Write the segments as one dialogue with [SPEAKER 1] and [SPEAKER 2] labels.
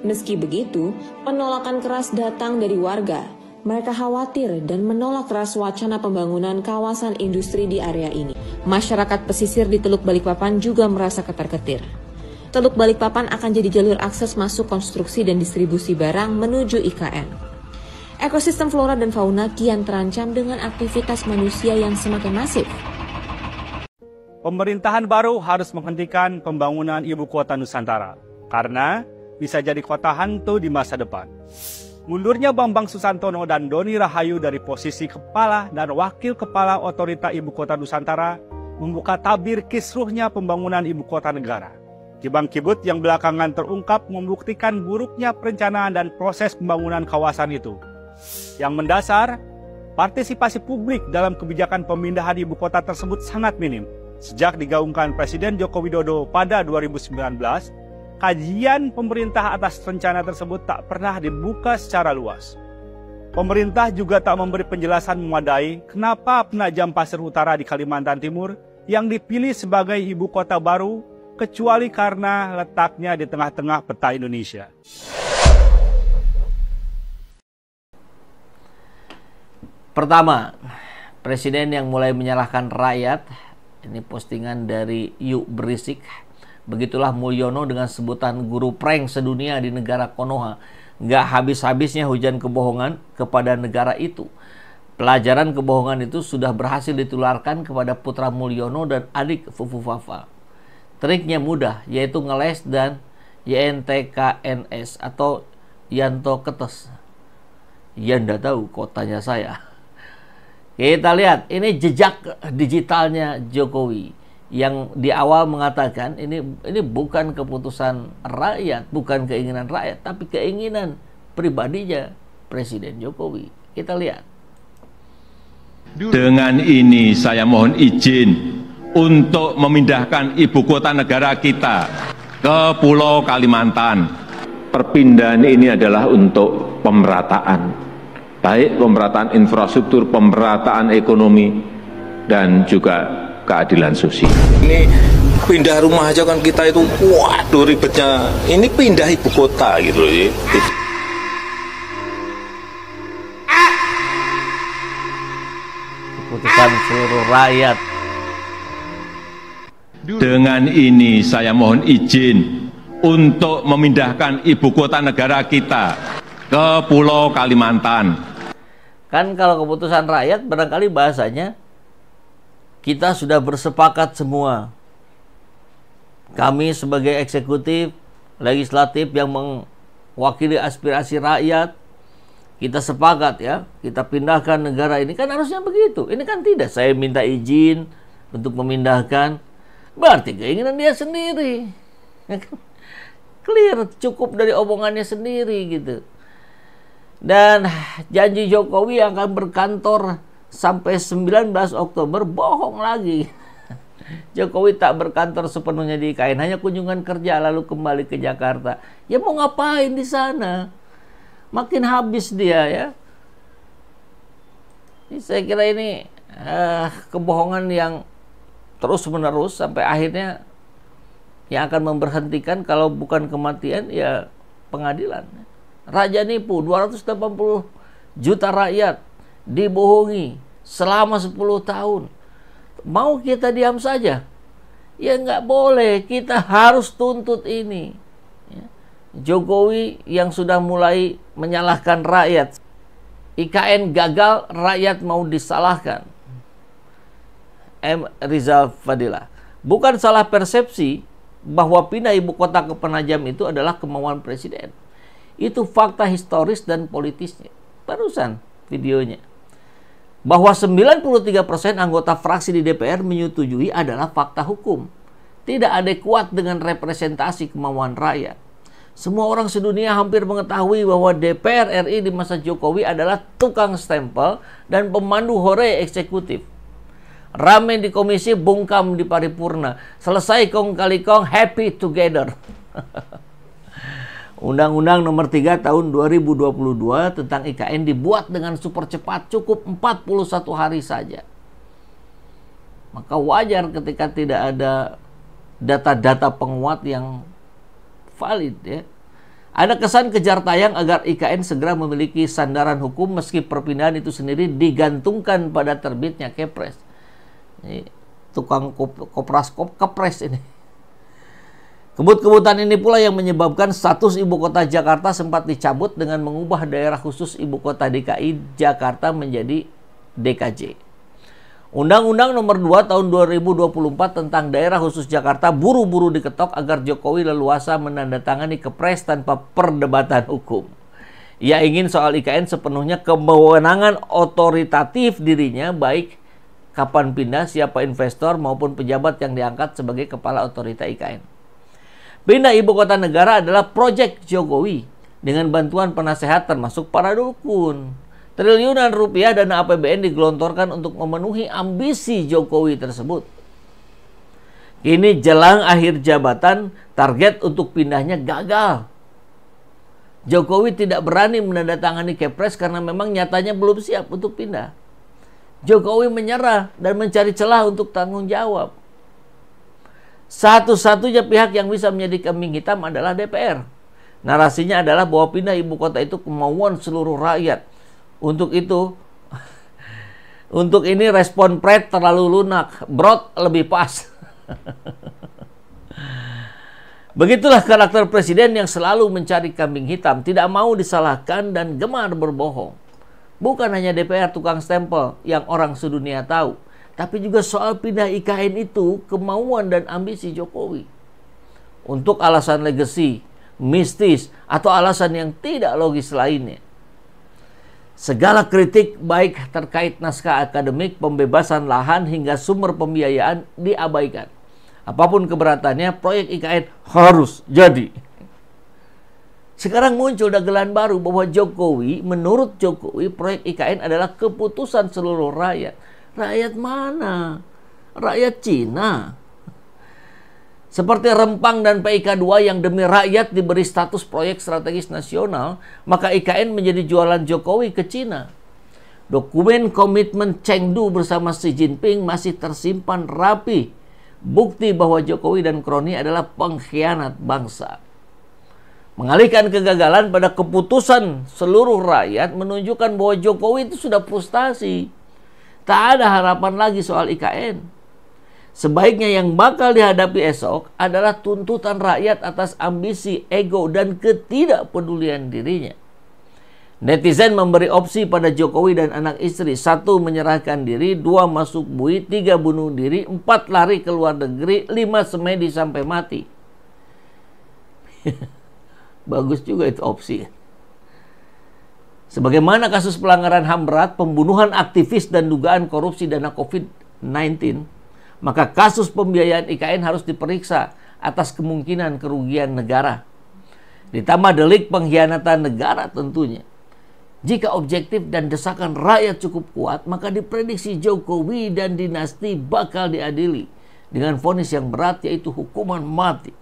[SPEAKER 1] Meski begitu, penolakan keras datang dari warga. Mereka khawatir dan menolak keras wacana pembangunan kawasan industri di area ini. Masyarakat pesisir di Teluk Balikpapan juga merasa ketar-ketir. Teluk Balikpapan akan jadi jalur akses masuk konstruksi dan distribusi barang menuju IKN. Ekosistem flora dan fauna kian terancam dengan aktivitas manusia yang semakin masif.
[SPEAKER 2] Pemerintahan baru harus menghentikan pembangunan ibu kota Nusantara karena bisa jadi kota hantu di masa depan. Mundurnya Bambang Susantono dan Doni Rahayu dari posisi kepala dan wakil kepala otorita ibu kota Nusantara membuka tabir kisruhnya pembangunan ibu kota negara. Kibang-kibut yang belakangan terungkap membuktikan buruknya perencanaan dan proses pembangunan kawasan itu. Yang mendasar, partisipasi publik dalam kebijakan pemindahan ibu kota tersebut sangat minim. Sejak digaungkan Presiden Joko Widodo pada 2019, kajian pemerintah atas rencana tersebut tak pernah dibuka secara luas. Pemerintah juga tak memberi penjelasan memadai kenapa Penajam Pasir Utara di Kalimantan Timur yang dipilih sebagai ibu kota baru kecuali karena letaknya di tengah-tengah peta Indonesia.
[SPEAKER 3] Pertama, presiden yang mulai menyalahkan rakyat, ini postingan dari Yuk Berisik. Begitulah Mulyono dengan sebutan guru prank sedunia di negara Konoha. Nggak habis-habisnya hujan kebohongan kepada negara itu. Pelajaran kebohongan itu sudah berhasil ditularkan kepada putra Mulyono dan adik Fufu Fafa. Triknya mudah, yaitu ngeles dan YNTKNS atau Yanto Ketes. Ya nggak tahu kotanya saya. Kita lihat, ini jejak digitalnya Jokowi yang di awal mengatakan ini bukan keputusan rakyat, bukan keinginan rakyat, tapi keinginan pribadinya Presiden Jokowi. Kita lihat.
[SPEAKER 4] Dengan ini saya mohon izin untuk memindahkan ibu kota negara kita ke Pulau Kalimantan. Perpindahan ini adalah untuk pemerataan, baik pemerataan infrastruktur, pemerataan ekonomi, dan juga keadilan sosial.
[SPEAKER 5] Ini pindah rumah aja kan kita itu, waduh ribetnya. Ini pindah ibu kota gitu loh.
[SPEAKER 3] Keputusan seluruh rakyat.
[SPEAKER 4] Dengan ini saya mohon izin untuk memindahkan ibu kota negara kita ke Pulau Kalimantan.
[SPEAKER 3] Kan kalau keputusan rakyat barangkali bahasanya kita sudah bersepakat semua. Kami sebagai eksekutif, legislatif yang mewakili aspirasi rakyat, kita sepakat ya, kita pindahkan negara ini. Kan harusnya begitu. Ini kan tidak. Saya minta izin untuk memindahkan. Berarti keinginan dia sendiri. Clear, cukup dari omongannya sendiri gitu. Dan janji Jokowi yang akan berkantor sampai 19 Oktober bohong lagi. Jokowi tak berkantor sepenuhnya di IKN, hanya kunjungan kerja lalu kembali ke Jakarta. Ya mau ngapain di sana? Makin habis dia ya. Saya kira ini kebohongan yang terus-menerus sampai akhirnya yang akan memberhentikan kalau bukan kematian ya pengadilan. Raja nipu 280 juta rakyat dibohongi selama 10 tahun. Mau kita diam saja? Ya nggak boleh, kita harus tuntut ini. Ya. Jokowi yang sudah mulai menyalahkan rakyat. IKN gagal, rakyat mau disalahkan. M. Rizal Fadila. Bukan salah persepsi bahwa pindah ibu kota ke Penajam itu adalah kemauan presiden. Itu fakta historis dan politisnya. Barusan videonya. Bahwa 93% anggota fraksi di DPR menyetujui adalah fakta hukum. Tidak adekuat dengan representasi kemauan rakyat. Semua orang sedunia hampir mengetahui bahwa DPR RI di masa Jokowi adalah tukang stempel dan pemandu hore eksekutif. Rame di komisi, bungkam di paripurna. Selesai kong kali kong, happy together. Undang-Undang nomor 3 tahun 2022 tentang IKN dibuat dengan super cepat, cukup 41 hari saja. Maka wajar ketika tidak ada data-data penguat yang valid ya. Ada kesan kejar tayang agar IKN segera memiliki sandaran hukum meski perpindahan itu sendiri digantungkan pada terbitnya Kepres. Ini tukang kepres ini. Kebut-kebutan ini pula yang menyebabkan status ibu kota Jakarta sempat dicabut dengan mengubah daerah khusus ibu kota DKI Jakarta menjadi DKJ. Undang-Undang Nomor 2 Tahun 2024 tentang Daerah Khusus Jakarta buru-buru diketok agar Jokowi leluasa menandatangani Kepres tanpa perdebatan hukum. Ia ingin soal IKN sepenuhnya kewenangan otoritatif dirinya, baik kapan pindah, siapa investor maupun pejabat yang diangkat sebagai kepala otorita IKN. Pindah ibu kota negara adalah proyek Jokowi dengan bantuan penasehat termasuk para dukun. Triliunan rupiah dana APBN digelontorkan untuk memenuhi ambisi Jokowi tersebut. Kini jelang akhir jabatan, target untuk pindahnya gagal. Jokowi tidak berani menandatangani Kepres karena memang nyatanya belum siap untuk pindah. Jokowi menyerah dan mencari celah untuk tanggung jawab. Satu-satunya pihak yang bisa menjadi kambing hitam adalah DPR. Narasinya adalah bahwa pindah ibu kota itu kemauan seluruh rakyat. Untuk ini respon Pret terlalu lunak, Brot lebih pas. Begitulah karakter presiden yang selalu mencari kambing hitam, tidak mau disalahkan dan gemar berbohong. Bukan hanya DPR tukang stempel yang orang sedunia tahu, tapi juga soal pindah IKN itu kemauan dan ambisi Jokowi. Untuk alasan legacy, mistis, atau alasan yang tidak logis lainnya. Segala kritik baik terkait naskah akademik, pembebasan lahan hingga sumber pembiayaan diabaikan. Apapun keberatannya, proyek IKN harus jadi. Sekarang muncul dagelan baru bahwa menurut Jokowi, proyek IKN adalah keputusan seluruh rakyat. Rakyat mana? Rakyat Cina. Seperti Rempang dan PIK2 yang demi rakyat diberi status proyek strategis nasional, maka IKN menjadi jualan Jokowi ke Cina. Dokumen komitmen Chengdu bersama Xi Jinping masih tersimpan rapi. Bukti bahwa Jokowi dan kroni adalah pengkhianat bangsa. Mengalihkan kegagalan pada keputusan seluruh rakyat menunjukkan bahwa Jokowi itu sudah frustasi. Tak ada harapan lagi soal IKN. Sebaiknya yang bakal dihadapi esok adalah tuntutan rakyat atas ambisi, ego, dan ketidakpedulian dirinya. Netizen memberi opsi pada Jokowi dan anak istri. 1. Menyerahkan diri, 2. Masuk bui, 3. Bunuh diri, 4. Lari ke luar negeri, 5. Semedi sampai mati. Bagus juga itu opsi. Sebagaimana kasus pelanggaran HAM berat, pembunuhan aktivis dan dugaan korupsi dana COVID-19, maka kasus pembiayaan IKN harus diperiksa atas kemungkinan kerugian negara. Ditambah delik pengkhianatan negara tentunya. Jika objektif dan desakan rakyat cukup kuat, maka diprediksi Jokowi dan dinasti bakal diadili dengan vonis yang berat, yaitu hukuman mati.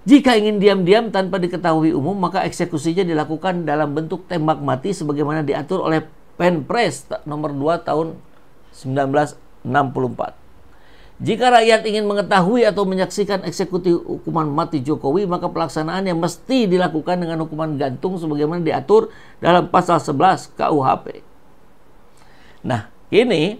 [SPEAKER 3] Jika ingin diam-diam tanpa diketahui umum, maka eksekusinya dilakukan dalam bentuk tembak mati sebagaimana diatur oleh Penpres nomor 2 tahun 1964. Jika rakyat ingin mengetahui atau menyaksikan eksekusi hukuman mati Jokowi, maka pelaksanaannya mesti dilakukan dengan hukuman gantung sebagaimana diatur dalam pasal 11 KUHP. Nah, kini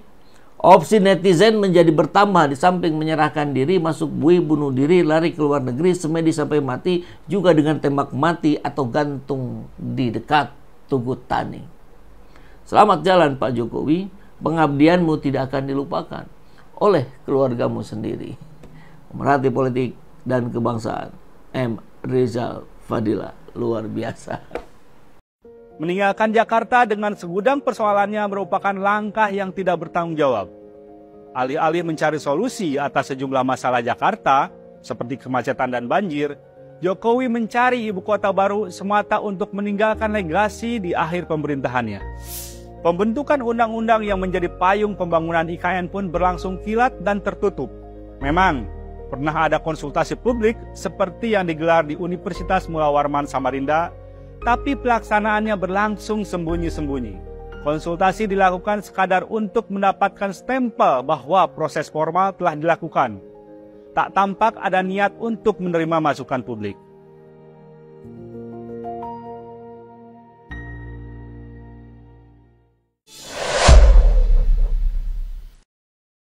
[SPEAKER 3] opsi netizen menjadi bertambah. Di samping menyerahkan diri, masuk bui, bunuh diri, lari ke luar negeri, semedi sampai mati, juga dengan tembak mati atau gantung di dekat Tugu Tani. Selamat jalan Pak Jokowi. Pengabdianmu tidak akan dilupakan oleh keluargamu sendiri. Pemerhati politik dan kebangsaan, M. Rizal Fadila, luar biasa.
[SPEAKER 2] Meninggalkan Jakarta dengan segudang persoalannya merupakan langkah yang tidak bertanggung jawab. Alih-alih mencari solusi atas sejumlah masalah Jakarta, seperti kemacetan dan banjir, Jokowi mencari ibu kota baru semata untuk meninggalkan legasi di akhir pemerintahannya. Pembentukan undang-undang yang menjadi payung pembangunan IKN pun berlangsung kilat dan tertutup. Memang, pernah ada konsultasi publik seperti yang digelar di Universitas Mula Warman Samarinda, tapi pelaksanaannya berlangsung sembunyi-sembunyi. Konsultasi dilakukan sekadar untuk mendapatkan stempel bahwa proses formal telah dilakukan. Tak tampak ada niat untuk menerima masukan publik.